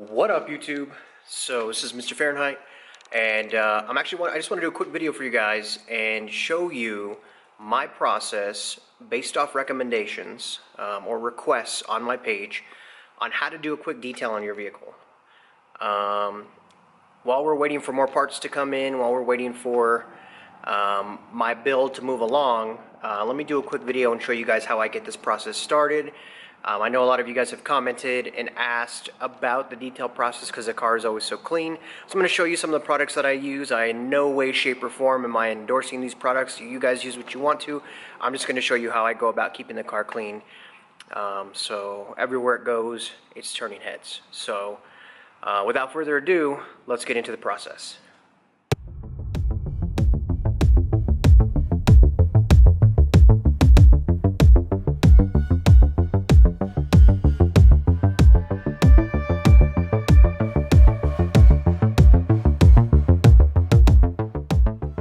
What up, YouTube? So this is Mr. Fahrenheit, and I just want to do a quick video for you guys and show you my process based off recommendations or requests on my page on how to do a quick detail on your vehicle. While we're waiting for more parts to come in, while we're waiting for my build to move along, let me do a quick video and show you guys how I get this process started. I know a lot of you guys have commented and asked about the detail process because the car is always so clean. So I'm going to show you some of the products that I use. I in no way, shape, or form am I endorsing these products. You guys use what you want to. I'm just going to show you how I go about keeping the car clean. So everywhere it goes, it's turning heads. So without further ado, let's get into the process.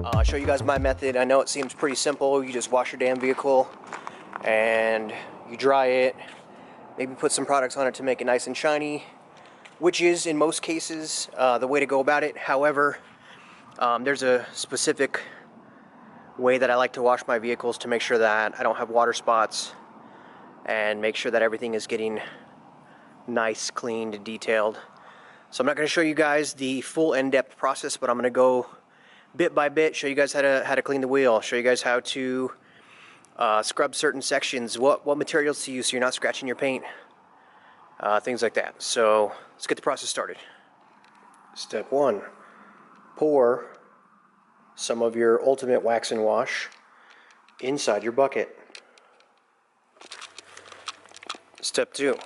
I'll show you guys my method. I know it seems pretty simple. You just wash your damn vehicle and you dry it, maybe put some products on it to make it nice and shiny, which is in most cases the way to go about it. However, there's a specific way that I like to wash my vehicles to make sure that I don't have water spots and make sure that everything is getting nice, cleaned, detailed. So I'm not going to show you guys the full in-depth process, but I'm going to go bit by bit, show you guys how to clean the wheel, show you guys how to scrub certain sections, what materials to use so you're not scratching your paint, things like that. So let's get the process started. Step 1, pour some of your Ultimate Wax and Wash inside your bucket. Step 2,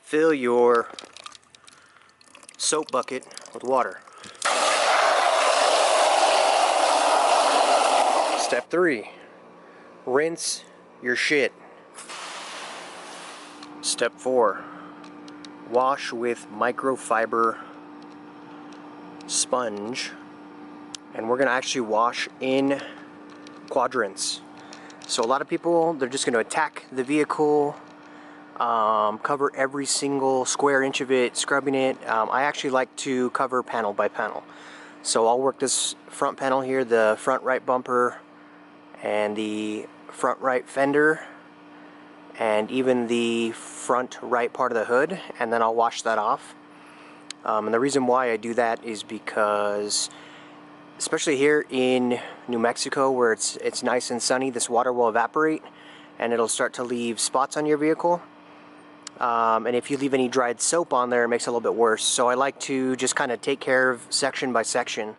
fill your soap bucket with water. Step 3, rinse your shit. Step 4, wash with microfiber sponge, and we're going to actually wash in quadrants. So a lot of people, they're just going to attack the vehicle, cover every single square inch of it, scrubbing it. I actually like to cover panel by panel. So I'll work this front panel here, the front right bumper, and the front right fender, and even the front right part of the hood, and then I'll wash that off. And the reason why I do that is because, especially here in New Mexico where it's nice and sunny, this water will evaporate and it'll start to leave spots on your vehicle. And if you leave any dried soap on there, it makes it a little bit worse. So I like to just kind of take care of section by section.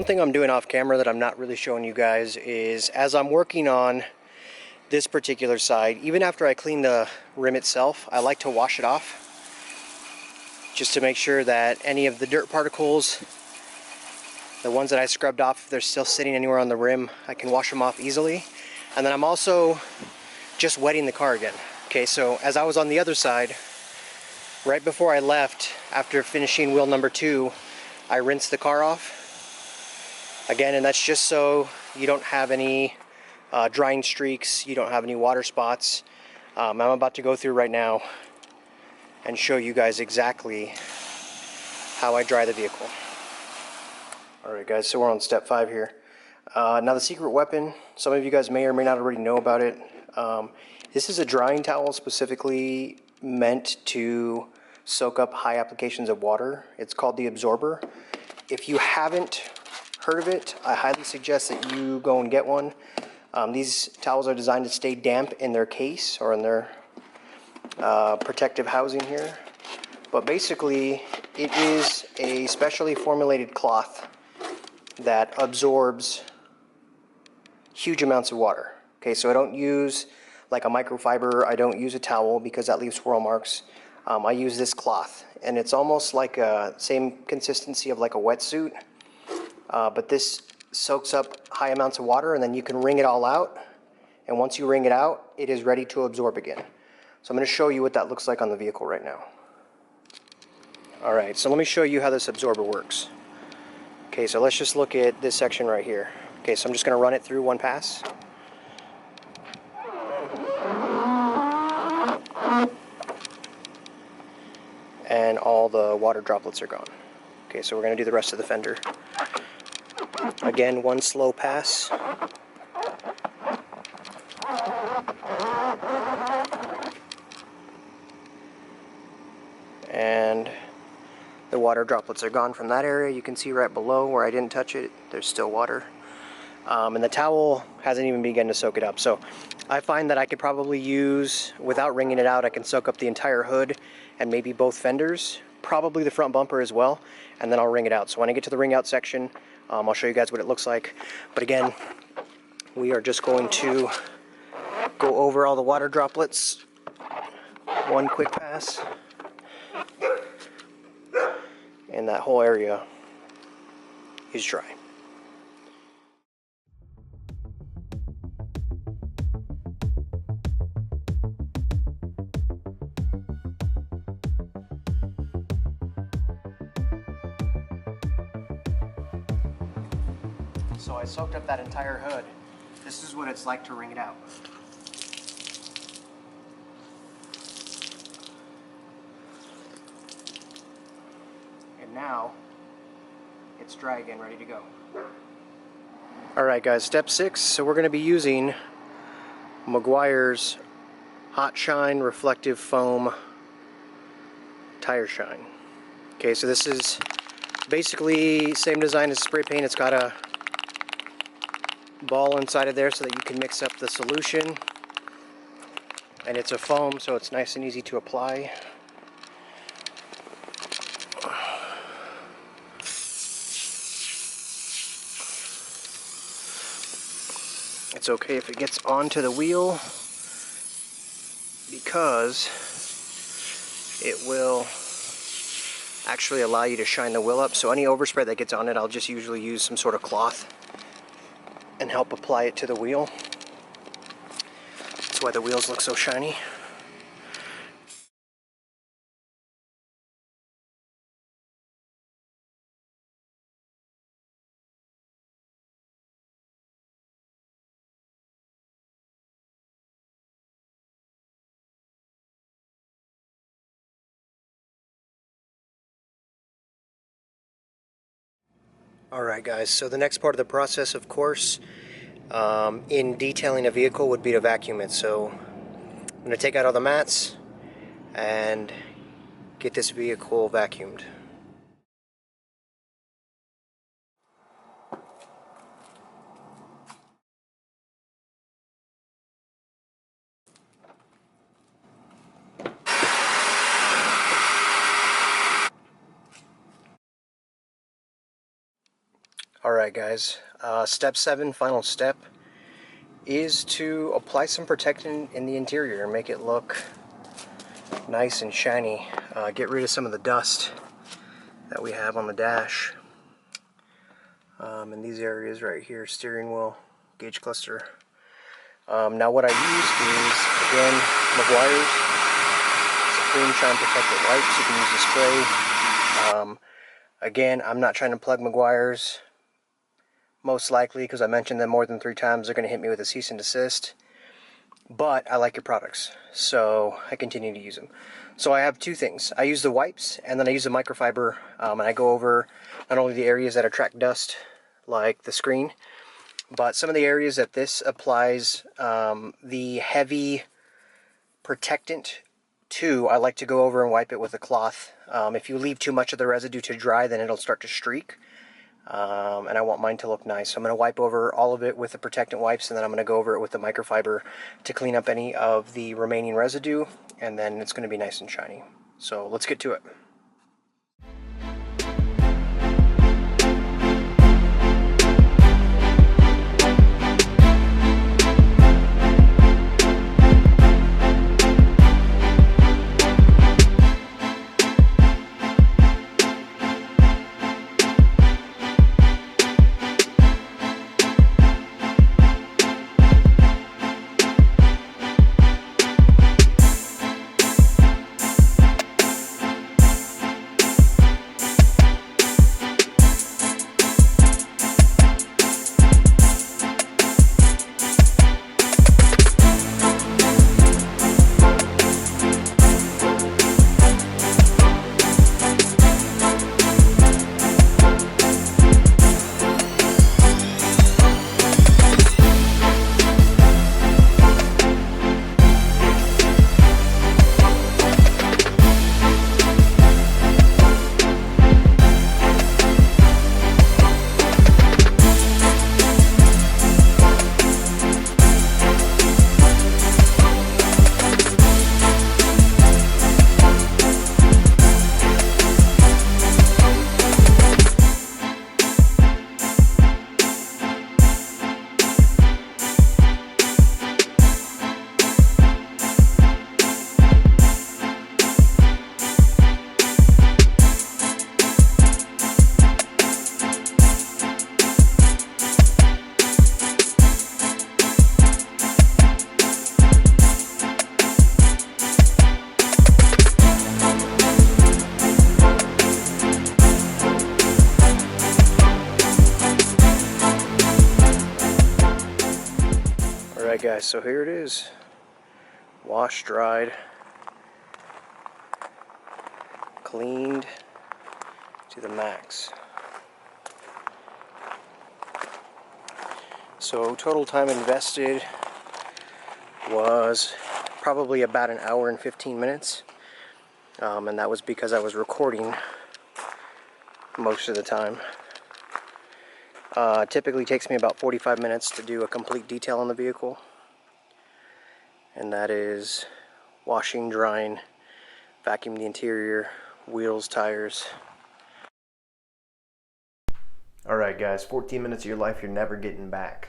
one thing I'm doing off camera that I'm not really showing you guys is as I'm working on this particular side, even after I clean the rim itself, I like to wash it off just to make sure that any of the dirt particles, the ones that I scrubbed off, if they're still sitting anywhere on the rim, I can wash them off easily. And then I'm also just wetting the car again. Okay, so as I was on the other side, right before I left, after finishing wheel number 2, I rinsed the car off again, and that's just so you don't have any drying streaks, you don't have any water spots. I'm about to go through right now and show you guys exactly how I dry the vehicle. Alright guys, so we're on step 5 here. Now the secret weapon, some of you guys may or may not already know about it. This is a drying towel specifically meant to soak up high applications of water. It's called the absorber. If you haven't heard of it, I highly suggest that you go and get one. These towels are designed to stay damp in their case or in their protective housing here. But basically, it is a specially formulated cloth that absorbs huge amounts of water. Okay, so I don't use like a microfiber, I don't use a towel because that leaves swirl marks. I use this cloth, and it's almost like a same consistency of like a wetsuit, but this soaks up high amounts of water, and then you can wring it all out, and once you wring it out, it is ready to absorb again. So I'm going to show you what that looks like on the vehicle right now. Alright, so let me show you how this absorber works. Okay, so let's just look at this section right here. Okay, so I'm just going to run it through one pass. And all the water droplets are gone. Okay, so we're going to do the rest of the fender. Again, one slow pass. And the water droplets are gone from that area. You can see right below where I didn't touch it, there's still water. And the towel hasn't even begun to soak it up. So I find that I could probably use, without wringing it out, I can soak up the entire hood and maybe both fenders, probably the front bumper as well, and then I'll wring it out. So when I get to the wring out section, I'll show you guys what it looks like. But again, we are just going to go over all the water droplets. One quick pass. And that whole area is dry. So I soaked up that entire hood. This is what it's like to wring it out. And now it's dry again, ready to go. Alright guys, step 6. So we're going to be using Meguiar's Hot Shine Reflective Foam Tire Shine. Okay, so this is basically same design as spray paint. It's got a ball inside of there so that you can mix up the solution, and it's a foam, so it's nice and easy to apply. It's okay if it gets onto the wheel because it will actually allow you to shine the wheel up. So any overspray that gets on it, I'll just usually use some sort of cloth and help apply it to the wheel. That's why the wheels look so shiny. Alright guys, so the next part of the process, of course, in detailing a vehicle would be to vacuum it. So I'm going to take out all the mats and get this vehicle vacuumed. Alright guys, step 7, final step, is to apply some protectant in the interior and make it look nice and shiny. Get rid of some of the dust that we have on the dash. In these areas right here, steering wheel, gauge cluster. Now what I use is, again, Meguiar's Supreme Shine Protectant Wipes. You can use the spray. Again, I'm not trying to plug Meguiar's. Most likely, because I mentioned them more than 3 times, they're going to hit me with a cease and desist. But I like your products, so I continue to use them. So I have 2 things. I use the wipes, and then I use the microfiber, and I go over not only the areas that attract dust, like the screen, but some of the areas that this applies the heavy protectant to. I like to go over and wipe it with a cloth. If you leave too much of the residue to dry, then it'll start to streak. And I want mine to look nice. So I'm going to wipe over all of it with the protectant wipes, and then I'm going to go over it with the microfiber to clean up any of the remaining residue, and then it's going to be nice and shiny. So let's get to it. Alright guys, so here it is. Washed, dried, cleaned to the max. So total time invested was probably about an hour and 15 minutes. And that was because I was recording most of the time. Typically takes me about 45 minutes to do a complete detail on the vehicle. And that is washing, drying, vacuuming the interior, wheels, tires. Alright guys, 14 minutes of your life you're never getting back.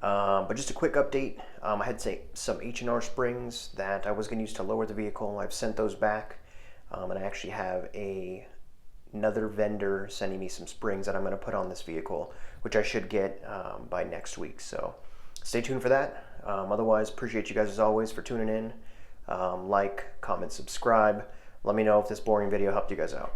But just a quick update. I had some H&R springs that I was going to use to lower the vehicle. I've sent those back. And I actually have another vendor sending me some springs that I'm going to put on this vehicle, which I should get by next week. So stay tuned for that. Otherwise, appreciate you guys as always for tuning in. Like, comment, subscribe. Let me know if this boring video helped you guys out.